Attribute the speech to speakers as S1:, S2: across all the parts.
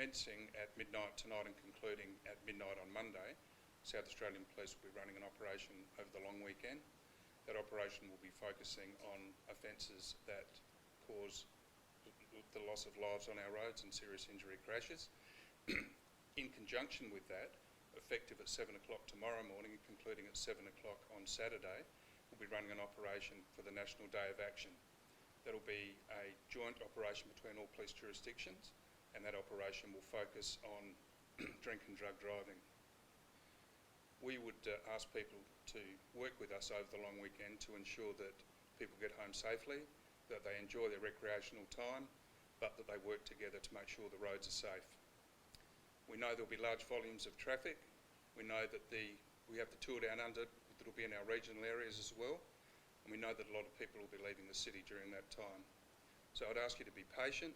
S1: commencing at midnight tonight and concluding at midnight on Monday, South Australian Police will be running an operation over the long weekend. That operation will be focusing on offences that cause the loss of lives on our roads and serious injury crashes. In conjunction with that, effective at 7 o'clock tomorrow morning and concluding at 7 o'clock on Saturday, we'll be running an operation for the National Day of Action. That'll be a joint operation between all police jurisdictions, and that operation will focus on drink and drug driving. We would ask people to work with us over the long weekend to ensure that people get home safely, that they enjoy their recreational time, but that they work together to make sure the roads are safe. We know there'll be large volumes of traffic. We know that we have the tour down under that'll be in our regional areas as well, and we know that a lot of people will be leaving the city during that time. So I'd ask you to be patient,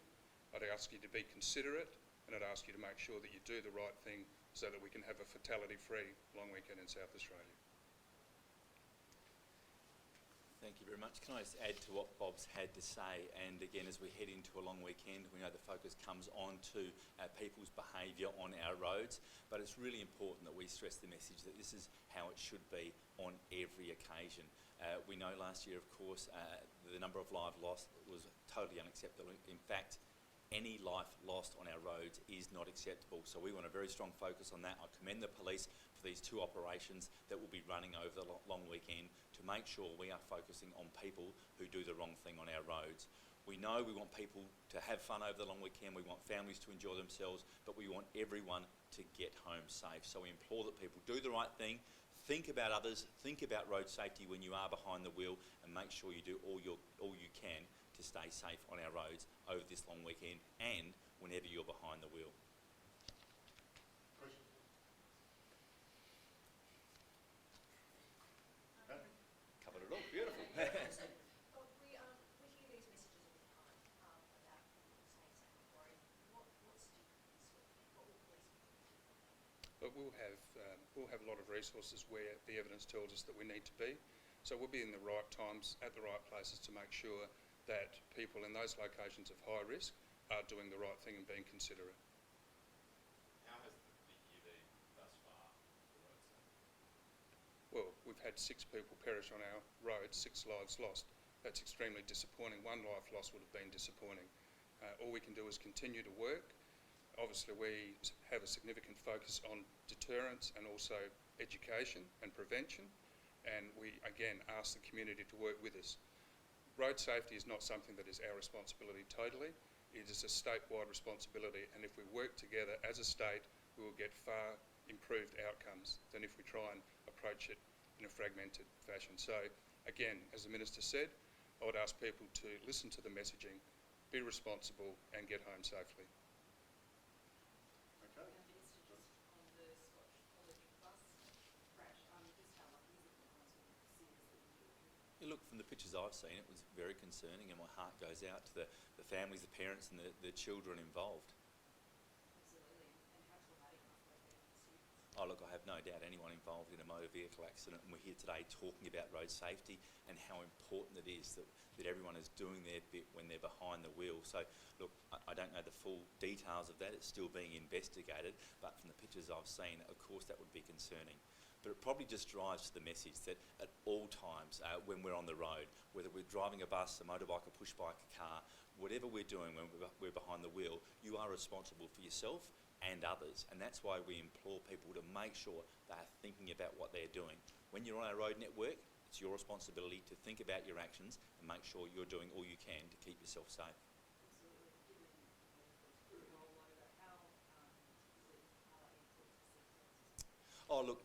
S1: I'd ask you to be considerate, and I'd ask you to make sure that you do the right thing so that we can have a fatality-free long weekend in South Australia.
S2: Thank you very much. Can I just add to what Bob's had to say? And again, as we head into a long weekend, we know the focus comes on to people's behaviour on our roads, but it's really important that we stress the message that this is how it should be on every occasion. We know last year, of course, the number of lives lost was totally unacceptable. In fact, any life lost on our roads is not acceptable. So we want a very strong focus on that. I commend the police for these two operations that will be running over the long weekend to make sure we are focusing on people who do the wrong thing on our roads. We know we want people to have fun over the long weekend, we want families to enjoy themselves, but we want everyone to get home safe. So we implore that people do the right thing, think about others, think about road safety when you are behind the wheel, and make sure you do all you can to stay safe on our roads over this long weekend and whenever you're behind the wheel. Covered it all, beautiful.
S3: We hear these messages all the time about people staying safe on the road. What's different this weekend? What will police be doing differently?
S1: But we'll have a lot of resources where the evidence tells us that we need to be. So we'll be in the right times, at the right places to make sure that people in those locations of high risk are doing the right thing and being considerate.
S4: How has the year been thus far for road safety?
S1: Well, we've had 6 people perish on our roads, 6 lives lost. That's extremely disappointing. 1 life lost would have been disappointing. All we can do is continue to work. Obviously, we have a significant focus on deterrence and also education and prevention, and we again ask the community to work with us. Road safety is not something that is our responsibility totally. It is a statewide responsibility, and if we work together as a state, we will get far improved outcomes than if we try and approach it in a fragmented fashion. So again, as the Minister said, I would ask people to listen to the messaging, be responsible and get home safely.
S5: Okay.
S3: Minister, just on the Scotch College bus crash, just how lucky is it that no one's been seriously injured?
S2: Yeah, look, from the pictures I've seen, it was very concerning, and my heart goes out to the families, the parents and the children involved.
S3: Absolutely, and how traumatic must that be for the students?
S2: Oh look, I have no doubt anyone involved in a motor vehicle accident, and we're here today talking about road safety and how important it is that everyone is doing their bit when they're behind the wheel. So look, I don't know the full details of that, it's still being investigated, but from the pictures I've seen, of course that would be concerning. But it probably just drives the message that at all times when we're on the road, whether we're driving a bus, a motorbike, a push bike, a car, whatever we're doing when we're behind the wheel, you are responsible for yourself and others, and that's why we implore people to make sure they are thinking about what they're doing. When you're on our road network, it's your responsibility to think about your actions and make sure you're doing all you can to keep yourself safe.
S3: Absolutely, given the role over how is it important to seatbelts?
S2: Oh look,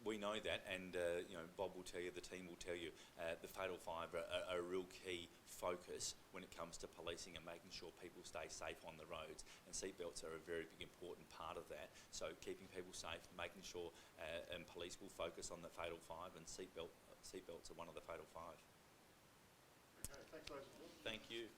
S2: we know that, and Bob will tell you, the team will tell you, the Fatal 5 are a real key focus when it comes to policing and making sure people stay safe on the roads, and seatbelts are a very big important part of that. So keeping people safe, making sure, and police will focus on the Fatal 5, and seatbelts are one of the Fatal 5.
S5: Okay, thanks, ladies and gentlemen.
S2: Thank you.